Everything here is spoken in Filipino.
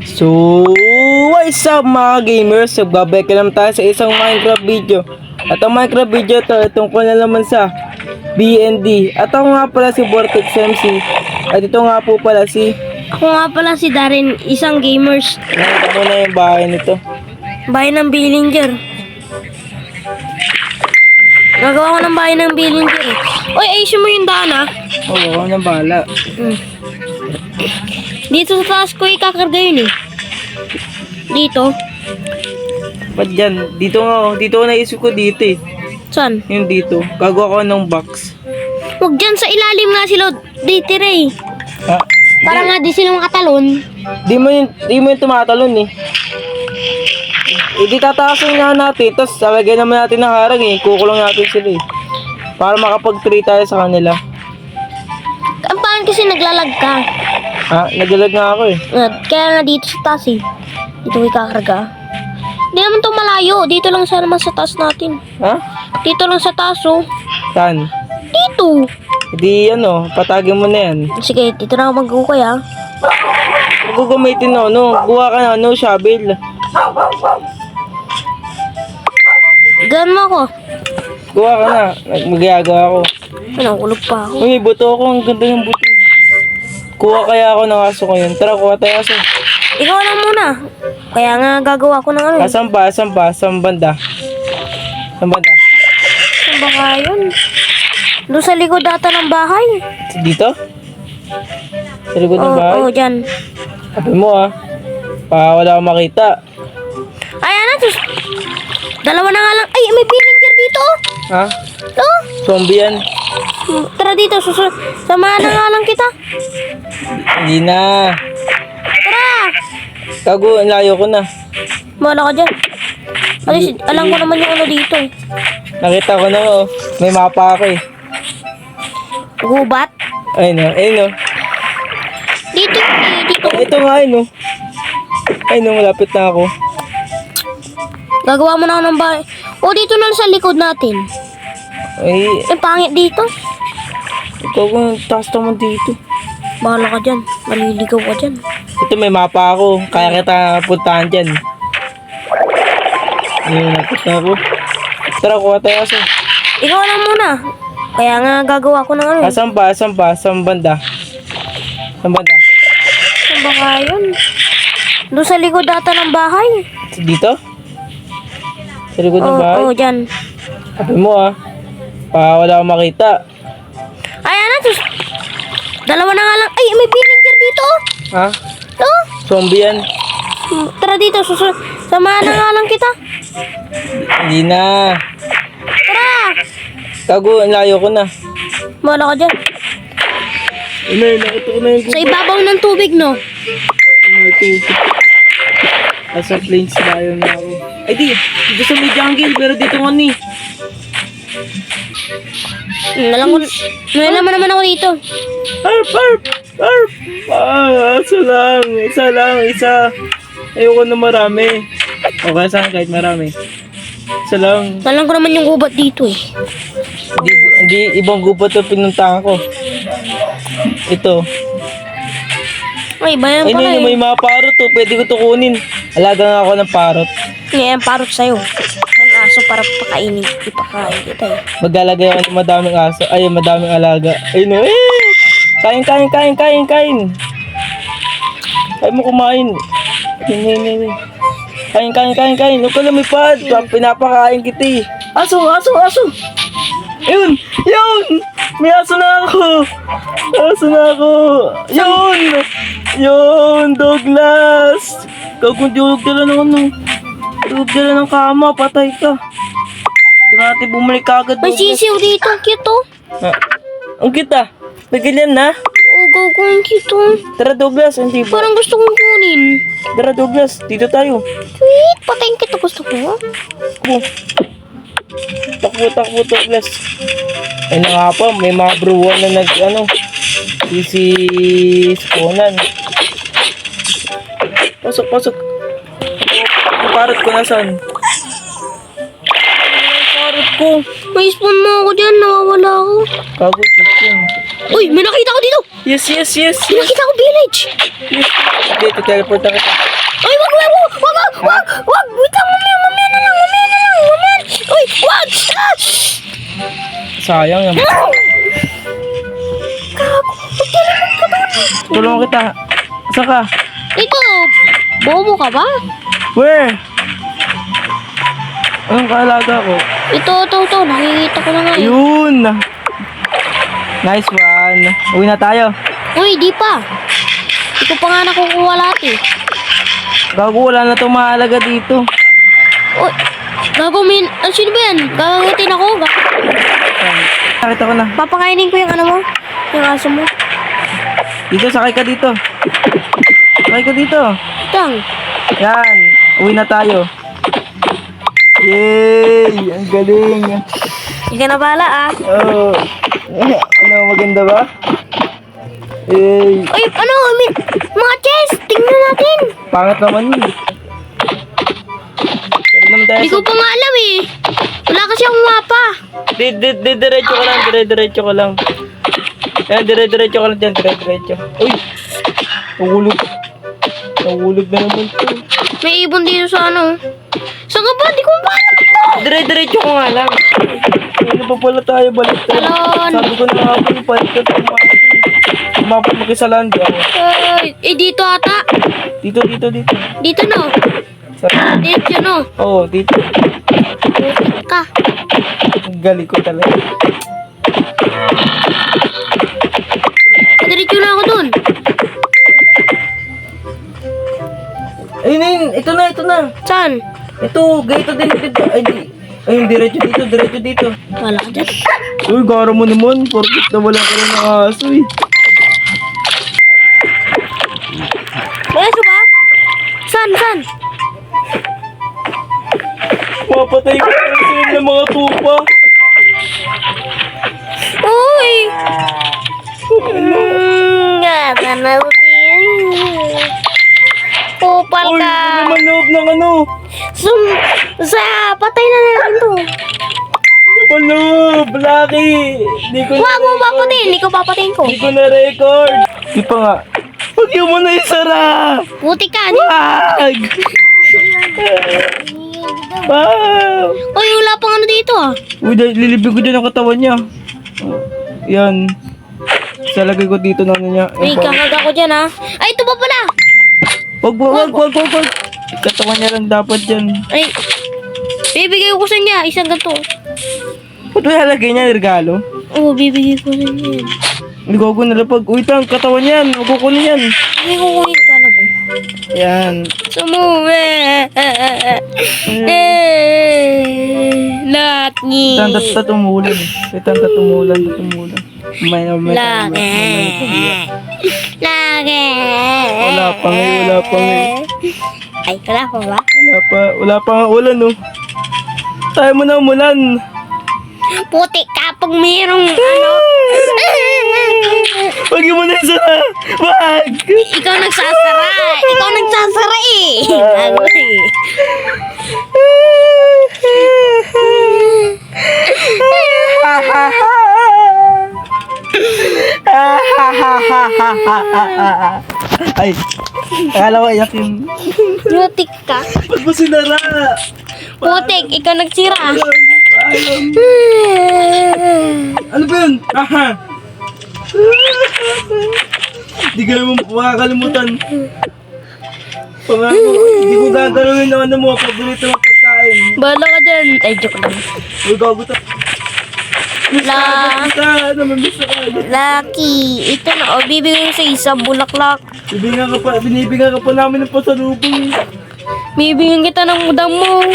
So, what's up mga gamers? So, babalik ka naman tayo sa isang Minecraft video. At ang Minecraft video to, tungkol na naman sa BND. At ako nga pala si Vortex MC. At ito nga po pala si... Ako nga pala si Darren, isang gamers. Nakita mo na yung bahay nito. Bahay ng Billinger. Nagawa ko ng bahay ng Billinger eh. Uy, ayusin mo yung daan ah. Oo, ako nang bahala. Dito sa taas ko ikakarga yun eh. Dito. Ba't dyan? Dito nga, dito ko naisip ko dito eh. Saan? Yung dito. Gagawa ko ng box. Huwag dyan sa ilalim nga sila. Dito rin. Ha? Para nga di sila makatalon. Di mo yung tumatalon eh. Hindi tataasin nga natin. Tapos lalagyan naman natin ng harang eh. Kukulong natin sila eh. Para makapag-trade tayo sa kanila. Ang pangit kasi naglalag ka. Ha? Naglalag nga ako eh. Kaya nga dito sa taas eh. Dito ko ikakarga. Hindi naman to malayo. Dito lang sa naman sa taas natin. Ha? Dito lang sa taas oh. Saan? Dito. Hindi ano, patagin mo na yan. Sige, dito na ako mag-ukay ah. Huwag ko gamitin na ano. Buha ka na ano, shovel. Gan mo ako. Buha ka na. Magagawa ko. Ano, ulog pa ako. Uy, may buto ako. Ang ganda ng buto. Kuha kaya ako ng aso ko yun. Tara, kuha tayo aso. Ikaw lang muna. Kaya nga gagawa ko ng ano. Asan ba? Asan ba? Asan banda? Asan banda? Saan ba nga yun? Doon sa likod data ng bahay. Dito? Sa likod ng bahay? Oo, dyan. Sabi mo ah. Pa wala akong makita. Ayan na, dalawa na nga lang. Ay, may villager dito. Ha? Oh, Zombie yan. tara dito. Samahan na nga lang kita. Hindi na. Tara. Kago, ang layo ko na. Mala ka dyan. Alam ko naman yung ano dito. Nakita ko na oh. May mapa ako eh. Gubat. Ayun oh. Ayun oh. Dito. Ito nga ayun oh. Ayun oh, malapit na ako. Gagawa mo na ako ng bahay. O, dito na sa likod natin. Ay, Ang pangit dito. ito ko, taas naman dito. Bahala ka dyan. Maliligaw ka dyan. Ito may mapa ako. Kaya kita puntahan dyan. Ayun, napit na ako. Tara, kuha tayo aso. Ikaw lang muna. Kaya nga gagawa ko ng ano. Asan ba? Asan ba? Asan banda? Asan banda? Saan ba nga yun? Doon sa likod data ng bahay. Dito? Sa likod ng bahay? Oo, dyan. Sabi mo ah. Pa wala akong makita. Ayan na, dalawa na nga lang. Ay, may villager dito. Ha? Oh, Zombie yan. tara dito. Samahan na nga lang kita. Hindi na. Tara. Kago, ang layo ko na. Bahala ka dyan. Ano, nakita ko na yung Sa ibabaw ng tubig, no? Nasa plains tayo na ako. Ay di, dito sa may jungle, pero dito nga ni. Nalaman naman ako dito. Arp, arp, arp. Isa lang. Ayoko na marami. Okay, saan kahit marami. Isa lang. Alam ko naman yung gubat dito eh. Hindi ibang gubat yung pinuntahan ko. Ito. Ay, bayan Ay, pala may eh. mga parot to. Pwede ko to kunin. Alaga nga ako ng parot. Ngayon, parot sa'yo. Ang aso para pakainin. Ipakain kita eh. Maglalagay ako ng madaming aso. Ay, madaming alaga. Ay, no. Eh! Kain. Kain mo kumain. Ay. Kain. Huwag ka lumipad. Pinapakain kita eh. Aso. Yun. May aso na ako. Yun, Douglas. Kung diulog dala ng ano. Diulog dala ng kama. Patay ka. Grabe, bumalik ka agad, May Douglas. sisiw dito. Ang cute oh. Ang kita. Nagganyan na. Oo, ang cute oh. Tara, Douglas. Hindi ba? Parang gusto kong kunin. Tara, Douglas. Dito tayo. Sweet, patayin kita. Gusto ko. Takbo, Douglas. Ay na nga pa, may mga bruwan na sisponan. Pasok. Ang parot ko nasaan? Ang parot ko. May spoon mo ako dyan. Nawawala ako. Kago, chicken. Uy, may nakita ko dito! Yes, yes, yes. May nakita ko village! Dito, teleport na kita. Ay, wag! Wait lang, mamaya na lang! Uy, wag! Ah! Sayang yan. Tulungan kita. Saan ka? Ito, bobo ka ba? Where? Anong kaalaga ko? Ito, nakikita ko na nga eh. Yun! Nice one. Uwi na tayo. Uy, di pa. Di ko pa nga nakukuha lahat eh. Gago, wala na itong mahalaga dito. Uy, gagawin, sino ba yan? Gagamitin ako? Nakita ko na. Papakainin ko yung ano mo? Yung aso mo? Dito, sakay ka dito. Sakay ka dito. Tang. Yan. Uwi na tayo. Yay! Ang galing. Ikaw na bala ah. Oh. Ano, maganda ba? Yay! Uy, ano? Mga chest! Tingnan natin! Pangat naman yun. Pero naman tayo Hindi ko pa nga alam eh. Wala kasi akong mapa. Diretso ka lang, diretso ka lang. Yan, diretso ka lang dyan, diretso. Uy! Nahulog. Nahulog na naman to. May ibon dito sa ano. Saan ka ba? Hindi ko pa alam ito. Diretso ko nga lang. Ano pa pala tayo, balik tayo. Talon. Sabi ko na nga po, balik ka tumakas. Tumapat mo sa land. Ay, dito ata. Dito. Dito no. Dito no. Oo, dito. Putik ka. Ang galing ko talaga. Diretso na ako dun. Ayun, ito na. Saan? Ito, ganito din. Ay, di. Ayun, diretso dito. Wala ka dyan. Uy, gara mo naman. Porkit na wala ka rin ng aso eh. May aso ba? Saan? Mapatay ko na sila ng mga tupa. Uy! Gata na rin. Kupal Uy, ka. hindi naman loob ng ano. Patay na natin to. Naman loob, Lucky. Hindi ko Huwag mo papatayin. Hindi ko papatayin ko. Hindi ko na record. Di pa nga. Huwag yun mo na isara. Puti ka. Wag! Wow! Uy, wala pang ano dito ah. Uy, lilibig ko dyan ang katawan niya. Yan. Salagay ko dito na ano niya. Uy, kakaga ko dyan ah. Ay, ito pa pala. Wag. Katawan niya lang dapat dyan. Ay, bibigay ko sa niya. Isang ganito. Ba't may halagay niya, regalo? Oo, bibigay ko sa niya. Hindi ko ako nalapag. Uy, tang, katawan yan. Huwag kukunin yan. Ay, kukunin ka na mo. Yan. Sumuwi. Lucky. Tanta tumulan. Tanta tumulan. May Lagi. Wala pa ngayon. Ay, wala pa ba? Wala pa nga ulan, no. Tayo mo na umulan. Puti ka pag mayroong ano. Wag mo na isara. Wag! Ikaw nagsasara eh. Ano eh. Ay, akala ko iyak yun. Putik ka. Ba't mo sinara? Putik, ikaw nagsira. Ano ba yun? Aha! Hindi ka naman makakalimutan. Pangako, hindi ko gagalawin ng ano mo, paborito mo pagkain. Bahala ka dyan. Ay, joke lang. Uy, gago ta. Namamiss na ka. Lucky. Ito na. O, bibigyan ko sa isang bulaklak. Binibigyan ka pa namin ng pasalubong. Bibigyan kita ng damo.